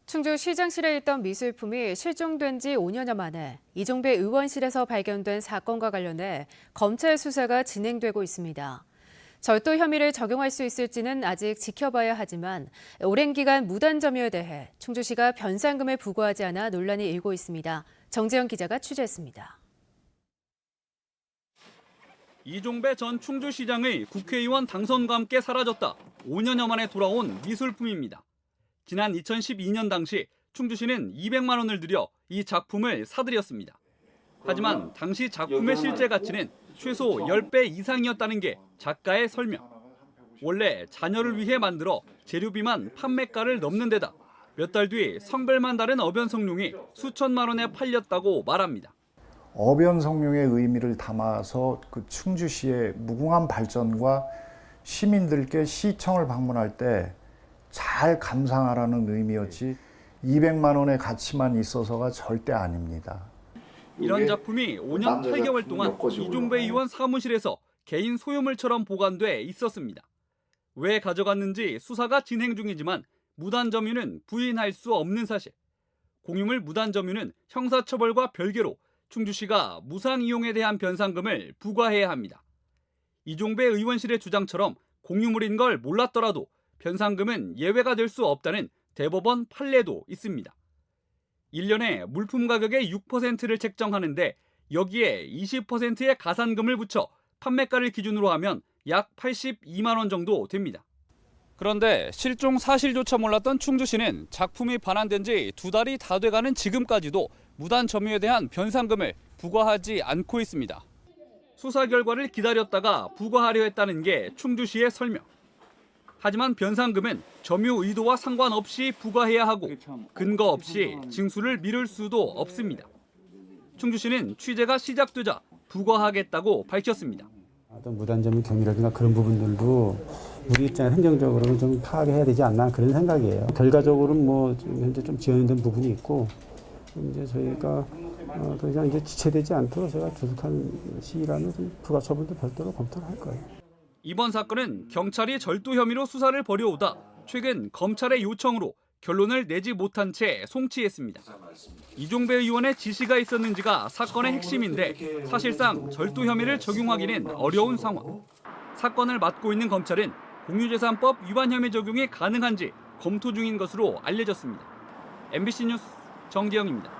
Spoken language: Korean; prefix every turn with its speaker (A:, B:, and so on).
A: 충주 시장실에 있던 미술품이 실종된 지 5년여 만에 이종배 의원실에서 발견된 사건과 관련해 검찰 수사가 진행되고 있습니다. 절도 혐의를 적용할 수 있을지는 아직 지켜봐야 하지만 오랜 기간 무단 점유에 대해 충주시가 변상금을 부과하지 않아 논란이 일고 있습니다. 정재영 기자가 취재했습니다.
B: 이종배 전 충주시장의 국회의원 당선과 함께 사라졌다 5년여 만에 돌아온 미술품입니다. 지난 2012년 당시 충주시는 200만 원을 들여 이 작품을 사들였습니다. 하지만 당시 작품의 실제 가치는 최소 10배 이상이었다는 게 작가의 설명. 원래 자녀를 위해 만들어 재료비만 판매가를 넘는 데다 몇 달 뒤 성별만 다른 어변성룡이 수천만 원에 팔렸다고 말합니다.
C: 어변성룡의 의미를 담아서 그 충주시의 무궁한 발전과 시민들께 시청을 방문할 때 잘 감상하라는 의미였지 200만 원의 가치만 있어서가 절대 아닙니다.
B: 이런 작품이 5년 8개월 동안 이종배 의원 사무실에서 개인 소유물처럼 보관돼 있었습니다. 왜 가져갔는지 수사가 진행 중이지만 무단 점유는 부인할 수 없는 사실. 공유물 무단 점유는 형사처벌과 별개로 충주시가 무상 이용에 대한 변상금을 부과해야 합니다. 이종배 의원실의 주장처럼 공유물인 걸 몰랐더라도 변상금은 예외가 될 수 없다는 대법원 판례도 있습니다. 1년에 물품 가격의 6%를 책정하는데 여기에 20%의 가산금을 붙여 판매가를 기준으로 하면 약 82만 원 정도 됩니다. 그런데 실종 사실조차 몰랐던 충주시는 작품이 반환된 지 2달이 다 돼가는 지금까지도 무단 점유에 대한 변상금을 부과하지 않고 있습니다. 수사 결과를 기다렸다가 부과하려 했다는 게 충주시의 설명. 하지만 변상금은 점유 의도와 상관없이 부과해야 하고 근거 없이 징수를 미룰 수도 없습니다. 충주시는 취재가 시작되자 부과하겠다고 밝혔습니다.
D: 어떤 무단점유 경위라든가 그런 부분들도 우리 입장에 행정적으로는 좀 파악해야 되지 않나 그런 생각이에요. 결과적으로는 뭐 현재 좀 지연된 부분이 있고 이제 저희가 더 이상 이제 지체되지 않도록 제가 조속한 시일안에 부가 처분도 별도로 검토를 할 거예요.
B: 이번 사건은 경찰이 절도 혐의로 수사를 벌여오다 최근 검찰의 요청으로 결론을 내지 못한 채 송치했습니다. 이종배 의원의 지시가 있었는지가 사건의 핵심인데 사실상 절도 혐의를 적용하기는 어려운 상황. 사건을 맡고 있는 검찰은 공유재산법 위반 혐의 적용이 가능한지 검토 중인 것으로 알려졌습니다. MBC 뉴스 정재영입니다.